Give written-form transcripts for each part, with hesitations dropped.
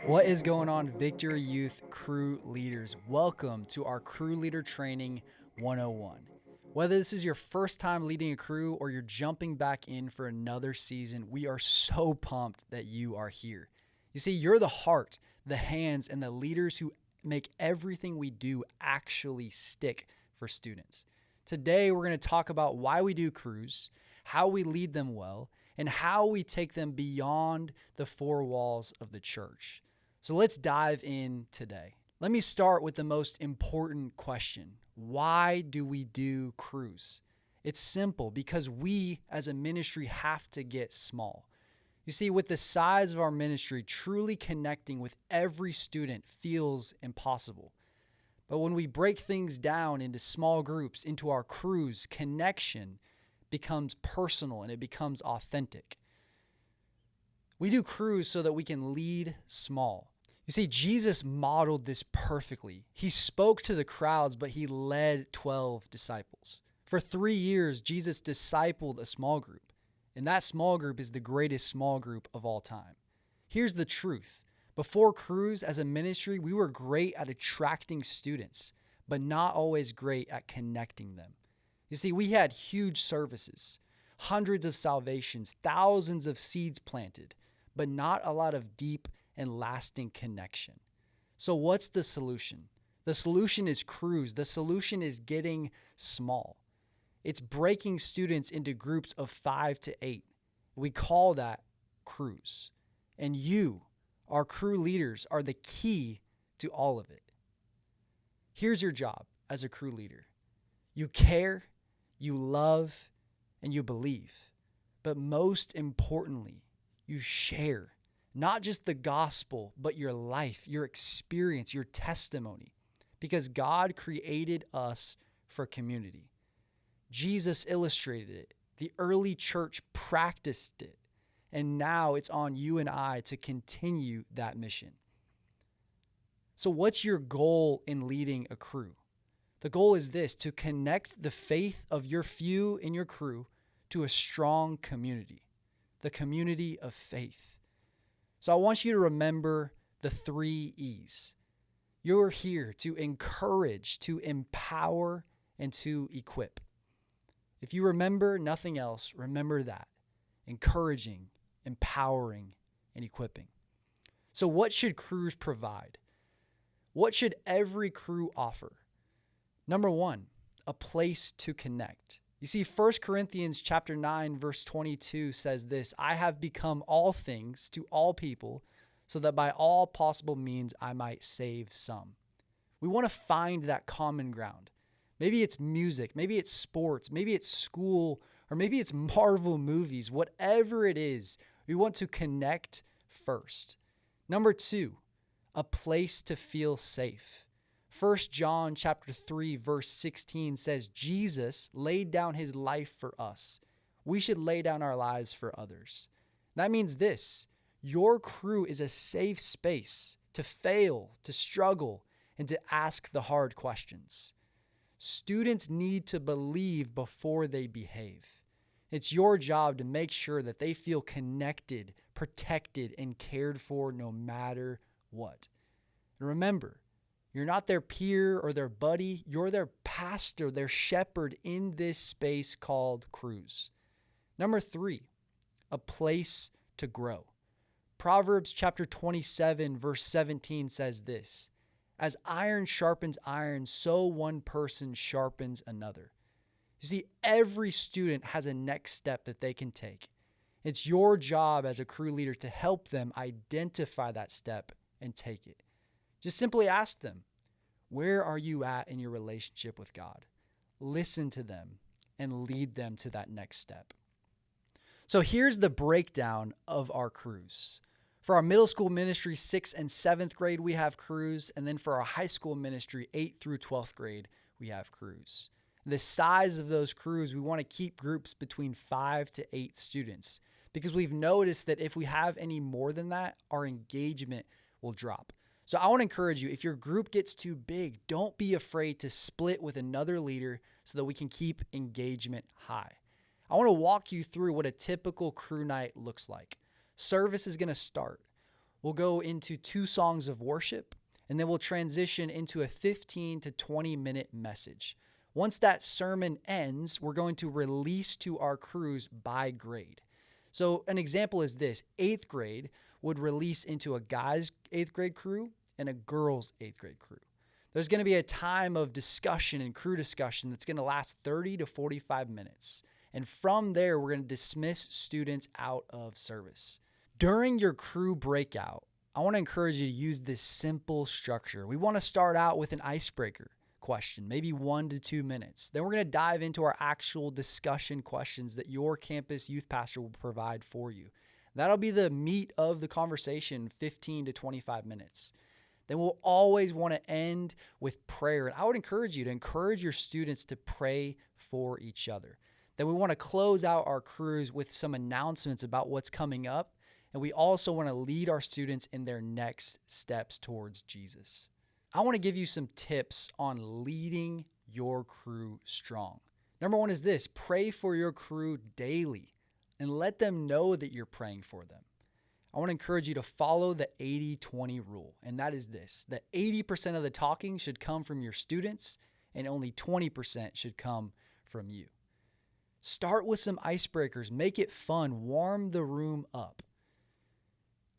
What is going on, Victory Youth crew leaders? Welcome to our Crew Leader Training 101. Whether this is your first time leading a crew or you're jumping back in for another season, we are so pumped that you are here. You see, you're the heart, the hands, and the leaders who make everything we do actually stick for students. Today, we're going to talk about why we do crews, how we lead them well, and how we take them beyond the four walls of the church. So let's dive in today. Let me start with the most important question. Why do we do crews? It's simple, because we as a ministry have to get small. You see, with the size of our ministry, truly connecting with every student feels impossible. But when we break things down into small groups, into our crews, connection becomes personal and it becomes authentic. We do crews so that we can lead small. You see, Jesus modeled this perfectly. He spoke to the crowds, but he led 12 disciples. For 3 years, Jesus discipled a small group, and that small group is the greatest small group of all time. Here's the truth. Before crews, as a ministry, we were great at attracting students, but not always great at connecting them. You see, we had huge services, hundreds of salvations, thousands of seeds planted, but not a lot of deep and lasting connection. So what's the solution? The solution is crews. The solution is getting small. It's breaking students into groups of 5 to 8. We call that crews. And you, our crew leaders, are the key to all of it. Here's your job as a crew leader. You care, you love, and you believe. But most importantly, you share. Not just the gospel, but your life, your experience, your testimony. Because God created us for community. Jesus illustrated it. The early church practiced it. And now it's on you and I to continue that mission. So what's your goal in leading a crew? The goal is this: to connect the faith of your few in your crew to a strong community, the community of faith. So I want you to remember the 3 E's. You're here to encourage, to empower, and to equip. If you remember nothing else, remember that: encouraging, empowering, and equipping. So what should crews provide? What should every crew offer? Number 1, a place to connect. You see, 1 Corinthians chapter 9, verse 22 says this: I have become all things to all people, so that by all possible means I might save some. We want to find that common ground. Maybe it's music, maybe it's sports, maybe it's school, or maybe it's Marvel movies. Whatever it is, we want to connect first. Number 2, a place to feel safe. 1 John chapter 3 verse 16 says Jesus laid down his life for us. We should lay down our lives for others. That means this: your crew is a safe space to fail, to struggle, and to ask the hard questions. Students need to believe before they behave. It's your job to make sure that they feel connected, protected, and cared for no matter what. And remember, you're not their peer or their buddy. You're their pastor, their shepherd in this space called crews. Number 3, a place to grow. Proverbs chapter 27, verse 17 says this: as iron sharpens iron, so one person sharpens another. You see, every student has a next step that they can take. It's your job as a crew leader to help them identify that step and take it. Just simply ask them, where are you at in your relationship with God? Listen to them and lead them to that next step. So here's the breakdown of our crews. For our middle school ministry, 6th and 7th grade, we have crews. And then for our high school ministry, 8th through 12th grade, we have crews. The size of those crews, we want to keep groups between 5 to 8 students, because we've noticed that if we have any more than that, our engagement will drop. So I want to encourage you, if your group gets too big, don't be afraid to split with another leader so that we can keep engagement high. I want to walk you through what a typical crew night looks like. Service is going to start. We'll go into 2 songs of worship, and then we'll transition into a 15 to 20 minute message. Once that sermon ends, we're going to release to our crews by grade. So an example is this: 8th grade would release into a guy's 8th grade crew and a girl's 8th grade crew. There's going to be a time of discussion and crew discussion that's going to last 30 to 45 minutes. And from there, we're going to dismiss students out of service. During your crew breakout, I want to encourage you to use this simple structure. We want to start out with an icebreaker question, maybe 1 to 2 minutes. Then we're going to dive into our actual discussion questions that your campus youth pastor will provide for you. That'll be the meat of the conversation, 15 to 25 minutes. Then we'll always want to end with prayer. And I would encourage you to encourage your students to pray for each other. Then we want to close out our crews with some announcements about what's coming up. And we also want to lead our students in their next steps towards Jesus. I want to give you some tips on leading your crew strong. Number 1 is this: pray for your crew daily and let them know that you're praying for them. I want to encourage you to follow the 80-20 rule. And that is this: that 80% of the talking should come from your students and only 20% should come from you. Start with some icebreakers. Make it fun. Warm the room up.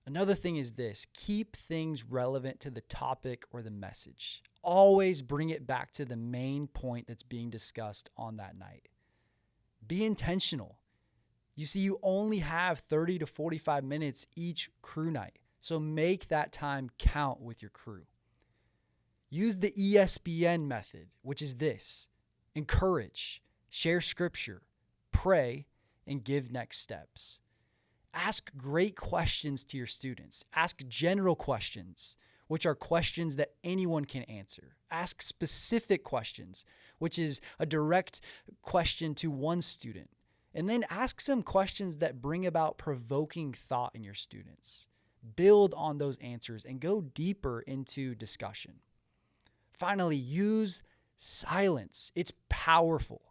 Another thing is this: keep things relevant to the topic or the message. Always bring it back to the main point that's being discussed on that night. Be intentional. You see, you only have 30 to 45 minutes each crew night, so make that time count with your crew. Use the ESPN method, which is this: encourage, share scripture, pray, and give next steps. Ask great questions to your students. Ask general questions, which are questions that anyone can answer. Ask specific questions, which is a direct question to one student. And then ask some questions that bring about provoking thought in your students. Build on those answers and go deeper into discussion. Finally, use silence. It's powerful.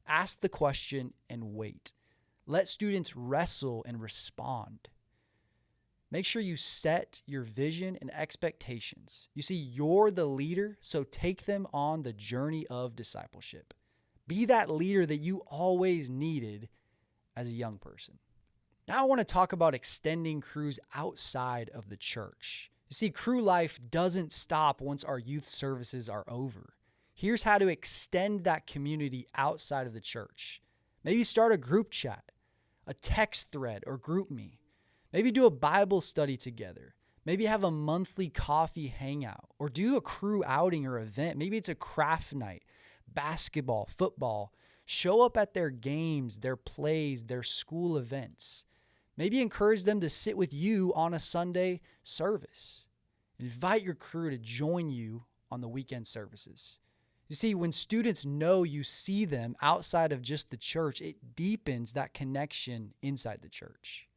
Ask the question and wait. Let students wrestle and respond. Make sure you set your vision and expectations. You see, you're the leader, so take them on the journey of discipleship. Be that leader that you always needed as a young person. Now I want to talk about extending crews outside of the church. You see, crew life doesn't stop once our youth services are over. Here's how to extend that community outside of the church. Maybe start a group chat, a text thread, or group me. Maybe do a Bible study together. Maybe have a monthly coffee hangout, or do a crew outing or event. Maybe it's a craft night, basketball, football. Show up at their games, their plays, their school events. Maybe encourage them to sit with you on a Sunday service. Invite your crew to join you on the weekend services. You see, when students know you see them outside of just the church, it deepens that connection inside the church.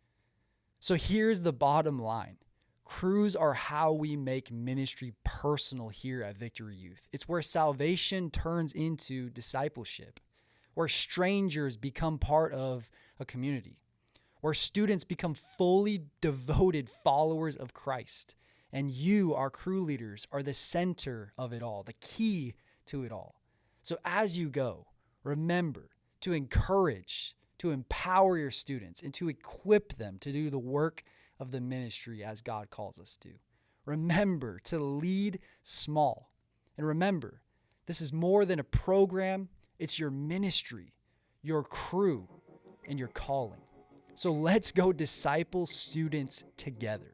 So here's the bottom line. Crews are how we make ministry personal here at Victory Youth. It's where salvation turns into discipleship, where strangers become part of a community, where students become fully devoted followers of Christ. And you, our crew leaders, are the center of it all, the key to it all. So as you go, remember to encourage, to empower your students, and to equip them to do the work of the ministry as God calls us to. Remember to lead small. And remember, this is more than a program. It's your ministry, your crew, and your calling. So let's go disciple students together.